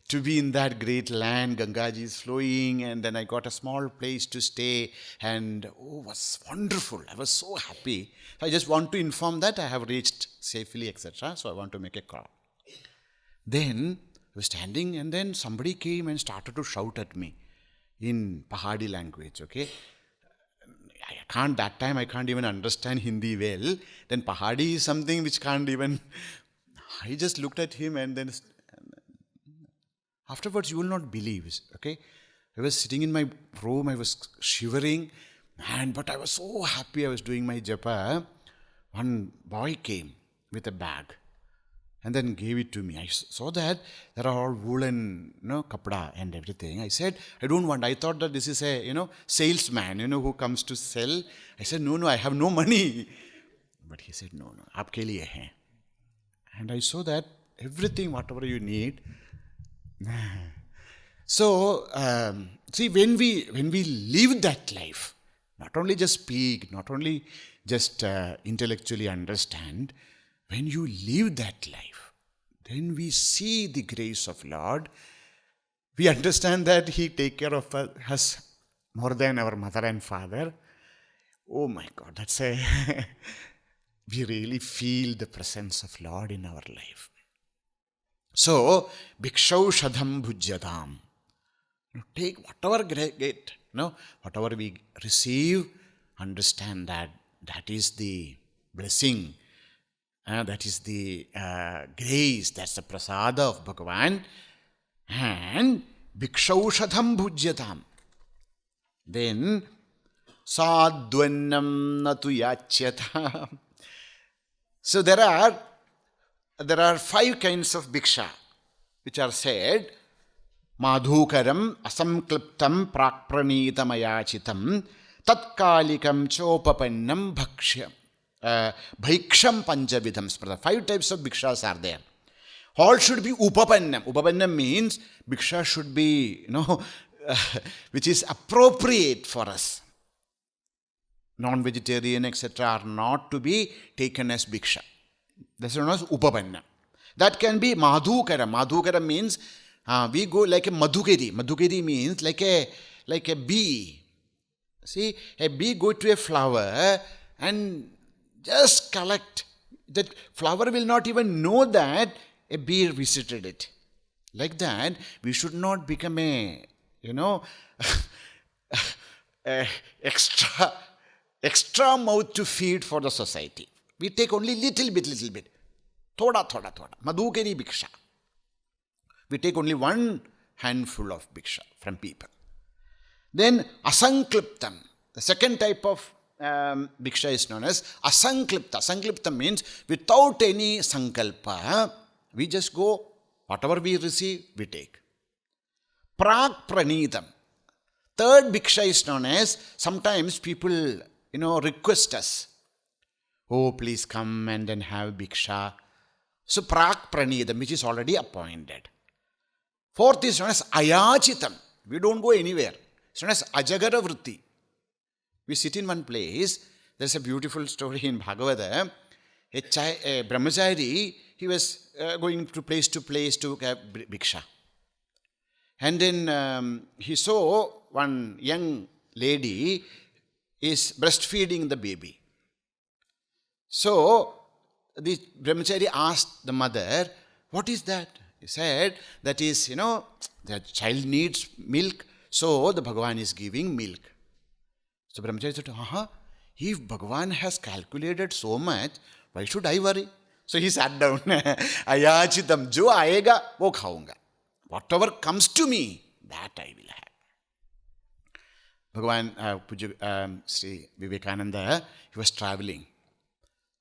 to be in that great land. Gangaji is flowing, and then I got a small place to stay, and it was wonderful. I was so happy. I just want to inform that I have reached safely, etc. So I want to make a call. Then I was standing, and then somebody came and started to shout at me in Pahadi language, okay? That time I can't even understand Hindi well. Then Pahadi is something which can't even... I just looked at him, and then afterwards you will not believe, okay? I was sitting in my room, I was shivering, but I was so happy I was doing my japa. One boy came with a bag and then gave it to me. I saw that there are all woolen, kapda and everything. I said, I don't want. I thought that this is a, salesman, who comes to sell. I said, no, I have no money. But he said, no, aapke liye hai. And I saw that everything, whatever you need. So, see, when we live that life, not only just speak, not only just intellectually understand, when you live that life, then we see the grace of Lord. We understand that He take care of us more than our mother and father. Oh my God, that's we really feel the presence of Lord in our life. So, bhikshaushadham bhujyatam. Take whatever get, whatever we receive, understand that is the blessing. That is the grace, that's the prasada of Bhagavan. And bhikshaushadham bhujyatam. Then, sadvannam natu yachyatam. So there are 5 kinds of bhiksha which are said. Madhukaram asamkliptam prakpranitamayachitam tatkalikam chopapannam bhakshya. Bhaiksham panchavidham sprada. 5 types of bhikshas are there. All should be upapannam. Upapannam means bhiksha should be, which is appropriate for us. Non-vegetarian, etc. are not to be taken as bhiksha. That's known as upapanna. That can be madhukara. Madhukara means we go like a madhukari. Madhukari means like a bee. See, a bee go to a flower and just collect. That flower will not even know that a bee visited it. Like that, we should not become a, extra mouth to feed for the society. We take only little bit. Thoda. Madhukari bhiksha. We take only one handful of bhiksha from people. Then asankliptam. The second type of bhiksha is known as asanklipta. Asanklipta means without any sankalpa, we just go, whatever we receive, we take. Prak pranidam. Third bhiksha is known as, sometimes people, request us. Oh, please come and then have bhiksha. So prak pranidam, which is already appointed. Fourth is known as ayachitam. We don't go anywhere. It's known as ajagara vritti. We sit in one place. There's a beautiful story in Bhagavata. A brahmachari, he was going to place to have bhiksha. And then he saw one young lady is breastfeeding the baby. So the brahmachari asked the mother, what is that? He said, that is, the child needs milk, so the Bhagavan is giving milk. So brahmachari said, if Bhagavan has calculated so much, why should I worry? So he sat down. Ayachitam jo aega, wo khaunga. Whatever comes to me, that I will have. Bhagavan, Sri Vivekananda, he was traveling.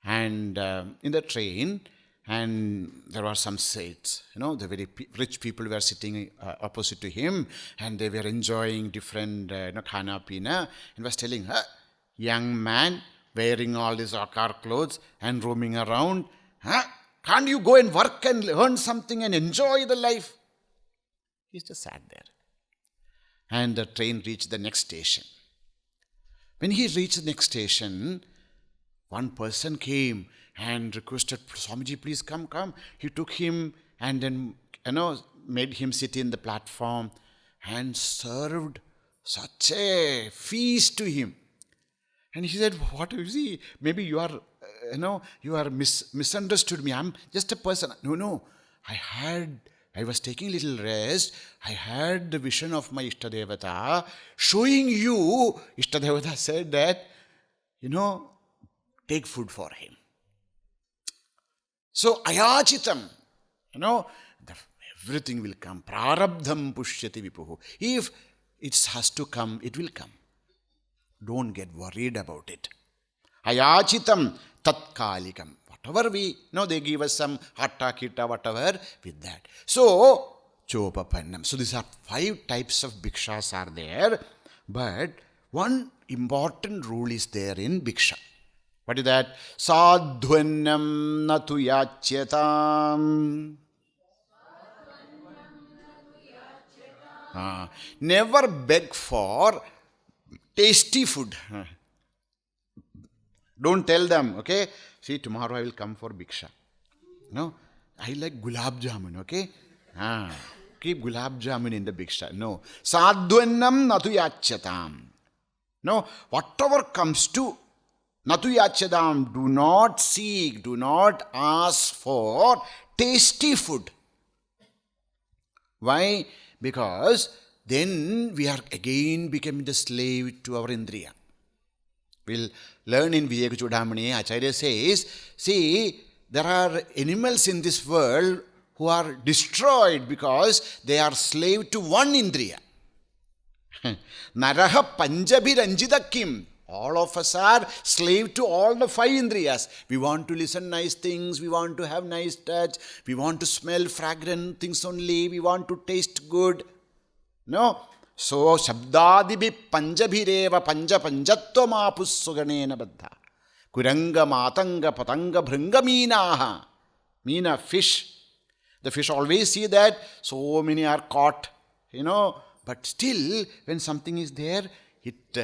And in the train, and there were some seats, the very rich people were sitting opposite to him, and they were enjoying different khana pina, and was telling, young man wearing all these akar clothes and roaming around, can't you go and work and learn something and enjoy the life? He just sat there. And the train reached the next station. When he reached the next station, one person came and requested, Swamiji, please come. He took him and then, made him sit in the platform and served such a feast to him. And he said, what you see? Maybe you are, misunderstood me. I'm just a person. No. I was taking a little rest. I had the vision of my Ishtadevata showing you. Ishtadevata said that, take food for him. So, ayachitam, everything will come. Prarabdham pushyati vipuhu. If it has to come, it will come. Don't get worried about it. Ayachitam tatkalikam. Whatever we, they give us some hatta, kita, whatever, with that. So, chopapannam. So, these are 5 types of bhikshas are there. But one important rule is there in bhiksha. What is that? Sadhvannam natu yachyatam. Never beg for tasty food. Don't tell them, okay? See, tomorrow I will come for bhiksha. No, I like gulab jamun, okay? Keep gulab jamun in the bhiksha. No. Sadhvannam natu yachyatam. No, whatever comes to natu yachyatam, do not seek, do not ask for tasty food. Why? Because then we are again becoming the slave to our indriya. We'll learn in Viveka Chudamani, Acharya says, see, there are animals in this world who are destroyed because they are slave to one indriya. Naraha panjabhiranjita kim. All of us are slave to all the 5 indriyas. We want to listen nice things, we want to have nice touch, we want to smell fragrant things only, we want to taste good. No. So, shabdadibhi panjabhireva panja panjatva mapussuganena baddha. Kuranga matanga patanga bhranga meenaha. Meena, fish. The fish always see that so many are caught, but still when something is there, it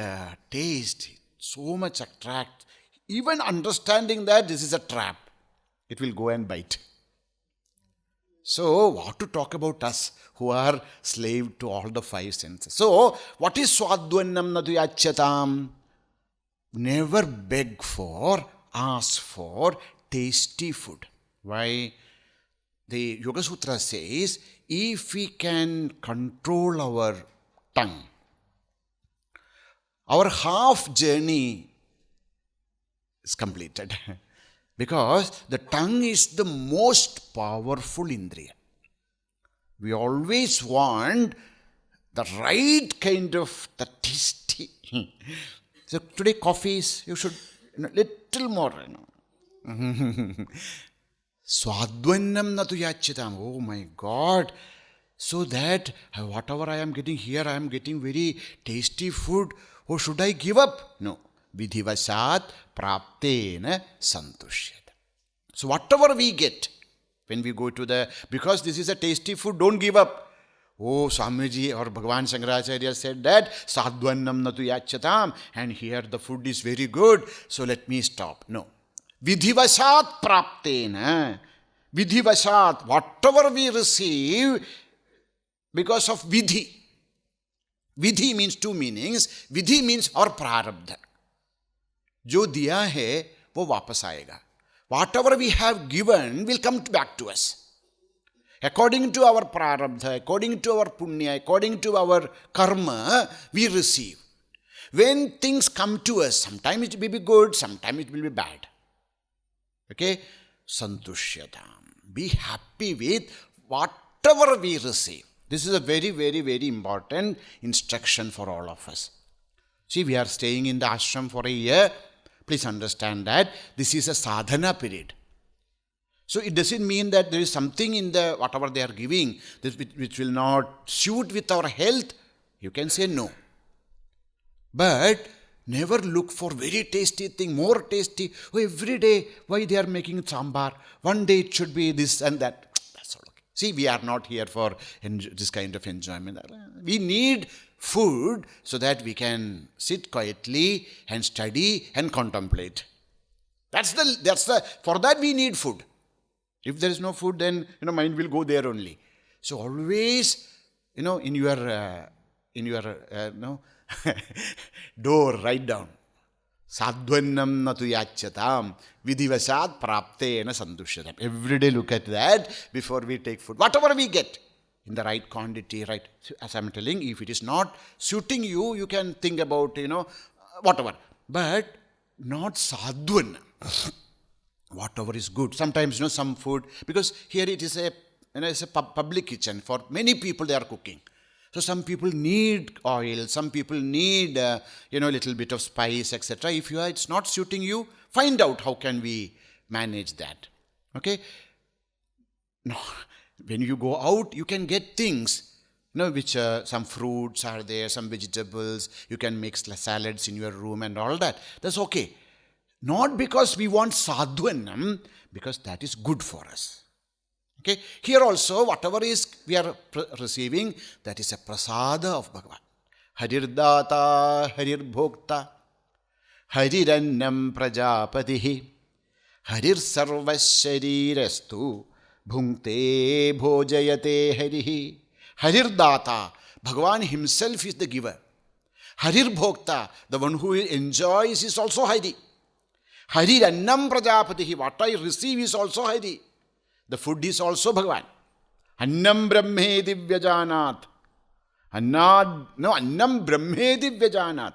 tastes, so much attract. Even understanding that this is a trap, it will go and bite. So, what to talk about us who are slave to all the 5 senses? So, what is swadvannam natu yachyatam? Never beg for, ask for tasty food. Why? The Yoga Sutra says, if we can control our tongue, our half journey is completed. Because the tongue is the most powerful indriya. We always want the right kind of the tasty. So today coffee is, you should little more. Swadvannam natu yachitam. Oh my God. So that whatever I am getting here, I am getting very tasty food. Oh, should I give up? No. Vidhivasat praptena santushyata. So whatever we get, when we go to because this is a tasty food, don't give up. Oh, Swamiji or Bhagavan Shankaracharya said that, sadhvannam natu yachatam, and here the food is very good, so let me stop. No. Vidhivasat praptena. Vidhivasat, whatever we receive, because of vidhi. Vidhi means two meanings. Vidhi means our prarabdha. Jo diya hai, wo vapas aayega. Whatever we have given will come back to us. According to our prarabdha, according to our punya, according to our karma, we receive. When things come to us, sometimes it will be good, sometimes it will be bad. Okay? Santushyatam. Be happy with whatever we receive. This is a very, very, very important instruction for all of us. See, we are staying in the ashram for a year. Please understand that this is a sadhana period. So it doesn't mean that there is something in the whatever they are giving which will not suit with our health. You can say no. But never look for very tasty thing, more tasty. Oh, every day, why they are making sambar? One day it should be this and that. That's all okay. See, we are not here for this kind of enjoyment. We need food so that we can sit quietly and study and contemplate. For that we need food. If there is no food, then mind will go there only. So always, in your door, write down. Sadhvannam natu yachatam vidhivasat praptena santushatam. Every day look at that before we take food. Whatever we get, in the right quantity, right. So as I am telling, if it is not suiting you, you can think about, whatever. But not sadhvannam. Whatever is good. Sometimes, some food, because here it is it's a public kitchen. For many people, they are cooking. So some people need oil, some people need, a little bit of spice, etc. If it's not suiting you, find out how can we manage that. Okay? No, when you go out, you can get things, which some fruits are there, some vegetables. You can make salads in your room and all that. That's okay. Not because we want sadhvanam, because that is good for us. Okay, here also, whatever is we are receiving, that is a prasada of Bhagavan. Harirdata, Harirbhokta, Harirannam Prajapatihi, Harir Sarvasharirastu, Bhunkte Bhojayate Harihi. Harirdata, Bhagavan himself is the giver. Harirbhokta, the one who enjoys is also Hari. Harirannam Prajapatihi, what I receive is also Hari. The food is also Bhagavan. Annam Brahme Divyajanat. Annam Brahme Divyajanat.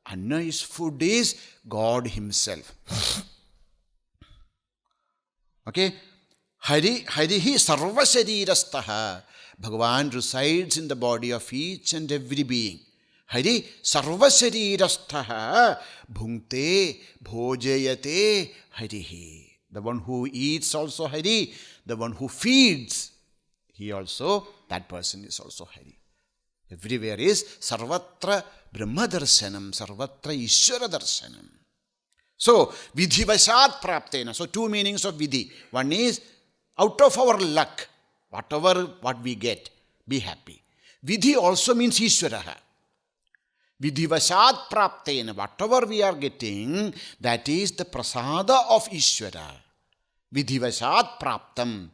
Anna is food is God himself. Okay? Harihi Sarvasharirastaha. Bhagavan resides in the body of each and every being. Hari Sarvasharirastaha Bhunkte Bhojayate Harihi. The one who eats also Hari. The one who feeds, that person is also Hari. Everywhere is Sarvatra Brahma Darshanam, Sarvatra Ishvara Darshanam. So, Vidhivasat Praptena. So, two meanings of Vidhi. One is, out of our luck, what we get, be happy. Vidhi also means Ishvaraha. Vidhivasat Praptena. Whatever we are getting, that is the prasada of Ishvara. Vidhivasat Praptam.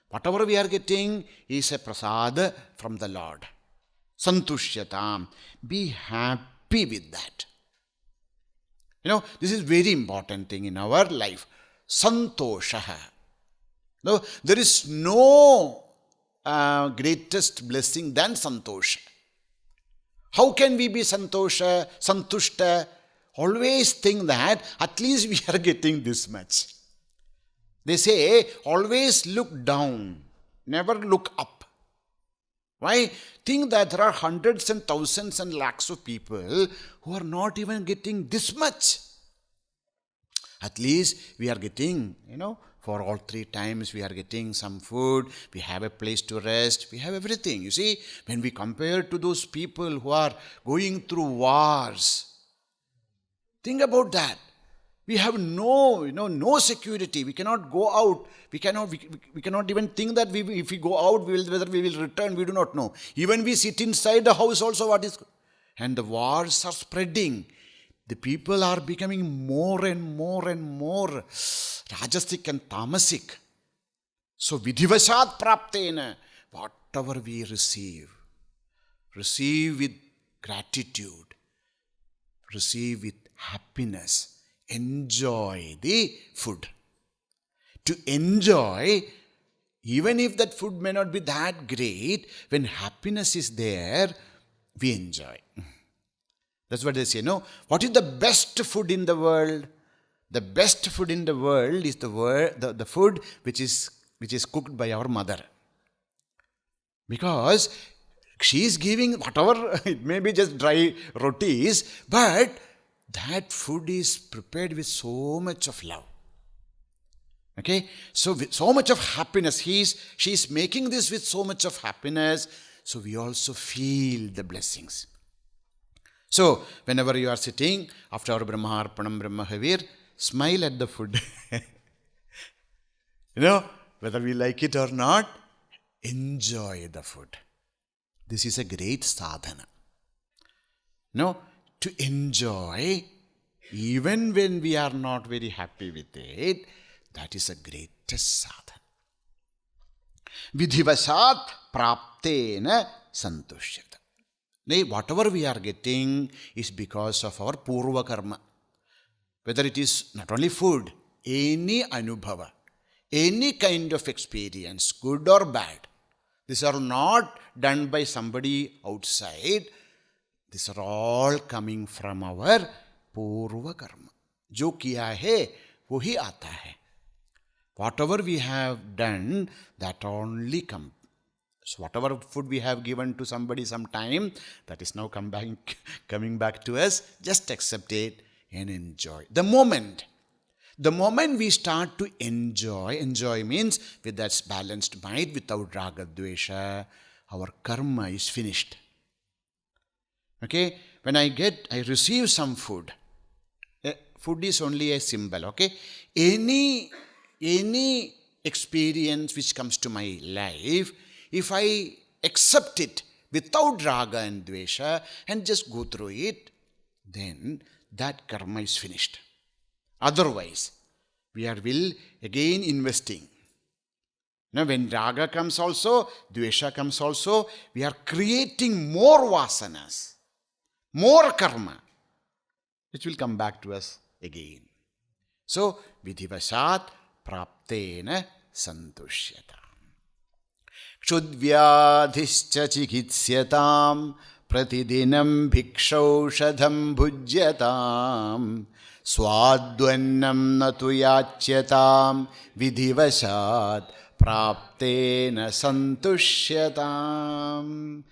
Whatever we are getting is a prasada from the Lord. Santushyatam. Be happy with that. This is very important thing in our life. Santoshaha. No, there is no greatest blessing than Santosha. How can we be Santushta? Always think that at least we are getting this much. They say, always look down, never look up. Why? Think that there are hundreds and thousands and lakhs of people who are not even getting this much. At least we are getting, for all 3 times we are getting some food, we have a place to rest, we have everything. You see, when we compare to those people who are going through wars, think about that. We have no security. We cannot go out. We cannot even think that if we go out, whether we will return, we do not know. Even we sit inside the house also, and the wars are spreading. The people are becoming more and more and more rajasic and tamasic. So vidhivasat praptena, whatever we receive with gratitude, receive with happiness, enjoy the food. To enjoy, even if that food may not be that great, when happiness is there, we enjoy. That's what they say, What is the best food in the world? The best food in the world is the food which is cooked by our mother. Because she is giving whatever, it may be just dry rotis, but that food is prepared with so much of love. Okay? So with so much of happiness. She is making this with so much of happiness. So we also feel the blessings. So whenever you are sitting after our Brahmarpanam Brahmahavir, smile at the food. Whether we like it or not, enjoy the food. This is a great sadhana. To enjoy, even when we are not very happy with it, that is a greatest sadhana. Vidhivasat praptena santushyata. Whatever we are getting is because of our purva karma. Whether it is not only food, any anubhava, any kind of experience, good or bad, these are not done by somebody outside. These are all coming from our purva karma. Jo kiya hai, wohi aata hai. Whatever we have done, that only comes. So whatever food we have given to somebody sometime, that is now coming back to us, just accept it and enjoy. The moment we start to enjoy means with that balanced mind, without raga dvesha, our karma is finished. Okay? When I receive some food. Food is only a symbol, okay? Any experience which comes to my life, if I accept it without raga and dvesha and just go through it, then that karma is finished. Otherwise, we will again investing. Now, when raga comes also, dvesha comes also, we are creating more vasanas, more karma, which will come back to us again. So, vidhivasat praptena santushyata. Kshudvyadhischa chikitsyatam pratidinam bhikshaushadham bhujyatam swadvannam natu yachyatam vidhivasat praptena santushyatam.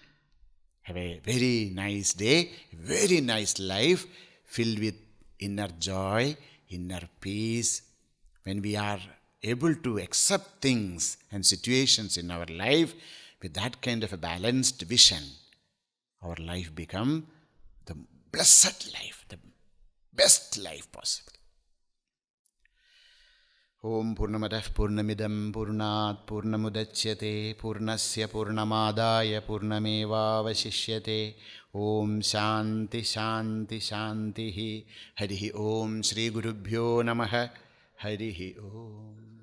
Have a very nice day, very nice life filled with inner joy, inner peace. When we are able to accept things and situations in our life with that kind of a balanced vision, our life become the blessed life, the best life possible. Om Purnamadah Purnamidam Purnat Purnamudachyate Purnasya Purnamadaya Purnameva Vasishyate. Om Shanti Shanti Shanti. Harihi Om Shri Gurubhyo Namaha. Harihi Om.